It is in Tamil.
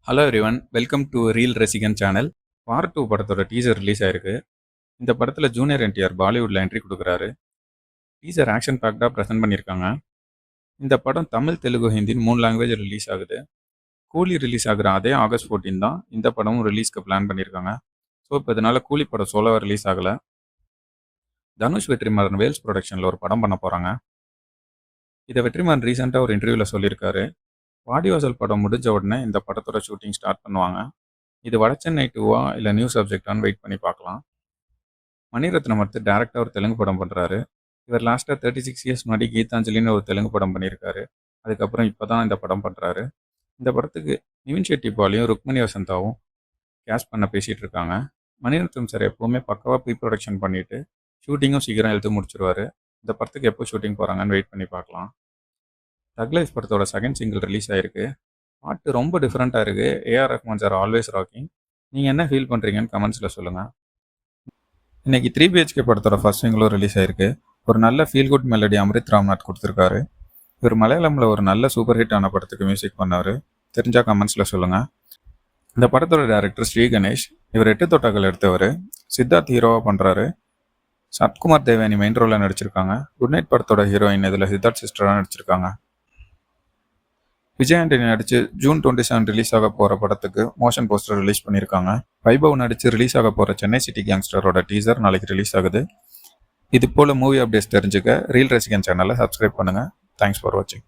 Hello everyone, welcome to reel ரசிகன் சேனல். வார் 2 படத்தோட டீசர் ரிலீஸ் ஆயிருக்கு. இந்த படத்தில் ஜூனியர் என்டிஆர் பாலிவுட்டில் என்ட்ரி கொடுக்குறாரு. டீசர் ஆக்ஷன் பேக்டாக ப்ரெசென்ட் பண்ணியிருக்காங்க. இந்த படம் தமிழ், தெலுங்கு, ஹிந்தின்னு 3 லாங்குவேஜ் ரிலீஸ் ஆகுது. கூலி ரிலீஸ் ஆகுற அதே ஆகஸ்ட் 14 தான் இந்த படமும் ரிலீஸ்க்கு பிளான் பண்ணியிருக்காங்க. ஸோ இப்போ இதனால கூலி படம் சோலோவாக ரிலீஸ் ஆகலை. தனுஷ் வெற்றிமாறன் வேல்ஸ் ப்ரொடக்ஷனில் ஒரு படம் பண்ண போகிறாங்க. இதை வெற்றிமாறன் ரீசெண்டாக ஒரு இன்டர்வியூவில் சொல்லியிருக்காரு. வாடிவாசல் படம் முடிஞ்ச உடனே இந்த படத்தோட ஷூட்டிங் ஸ்டார்ட் பண்ணுவாங்க. இது வடச்சென்னை 2வா இல்லை நியூ சப்ஜெக்டான்னு வெயிட் பண்ணி பார்க்கலாம். மணிரத்னம் அடுத்து டேரக்டாக ஒரு தெலுங்கு படம் பண்ணுறாரு. இவர் லாஸ்ட்டாக 36 இயர்ஸ் முன்னாடி கீதாஞ்சலின்னு ஒரு தெலுங்கு படம் பண்ணியிருக்காரு. அதுக்கப்புறம் இப்போ தான் இந்த படம் பண்ணுறாரு. இந்த படத்துக்கு நிவின் ஷெட்டி பாலியும் ருக்மணி வசந்தாவும் கேஸ்ட் பண்ண பேசிகிட்டு இருக்காங்க. மணிரத்னம் சார் எப்போவுமே பக்காவாக ப்ரீ ப்ரொடக்ஷன் பண்ணிவிட்டு ஷூட்டிங்கும் சீக்கிரம் எடுத்து முடிச்சிருவார். இந்த படத்துக்கு எப்போ ஷூட்டிங் போகிறாங்கன்னு வெயிட் பண்ணி பார்க்கலாம். தக் லைஃப் படத்தோட செகண்ட் சிங்கிள் ரிலீஸ் ஆயிருக்கு. பாட்டு ரொம்ப டிஃப்ரெண்ட்டாக இருக்குது. AR Rahman sir always rocking. நீங்கள் என்ன ஃபீல் பண்ணுறீங்கன்னு கமெண்ட்ஸில் சொல்லுங்கள். இன்றைக்கி 3 BHK படத்தோட ஃபர்ஸ்ட் சிங்கிளும் ரிலீஸ் ஆயிருக்கு. ஒரு நல்ல feel good melody Amrit Ramnath கொடுத்துருக்காரு. இவர் மலையாளமில் ஒரு நல்ல சூப்பர் ஹிட் ஆன படத்துக்கு மியூசிக் பண்ணார். தெரிஞ்சால் கமெண்ட்ஸில் சொல்லுங்கள். இந்த படத்தோட டைரக்டர் ஸ்ரீ கணேஷ். இவர் 8 தொட்டாக்கள் எடுத்தவர். சித்தார்த் ஹீரோவாக பண்ணுறாரு. சத்குமார் தேவானி மெயின் ரோலில் நடிச்சிருக்காங்க. குட் நைட் படத்தோட ஹீரோயின் இதில் சித்தார்த் சிஸ்டராக நடிச்சிருக்காங்க. விஜய் ஆண்டனி நடிச்சு ஜூன் 27 ரிலீஸ் ஆக போகிற படத்துக்கு மோஷன் போஸ்டர் ரிலீஸ் பண்ணியிருக்காங்க. வைபவ் நடிச்சு ரிலீஸ் ஆக போகிற சென்னை சிட்டி கேங்ஸ்டரோட டீசர் நாளைக்கு ரிலீஸ் ஆகுது. இது போல் மூவி அப்டேட்ஸ் தெரிஞ்சுக்க ரீல் ரசிகன் சேனலை சப்ஸ்கிரைப் பண்ணுங்கள். தேங்க்ஸ் ஃபார் வாட்சிங்.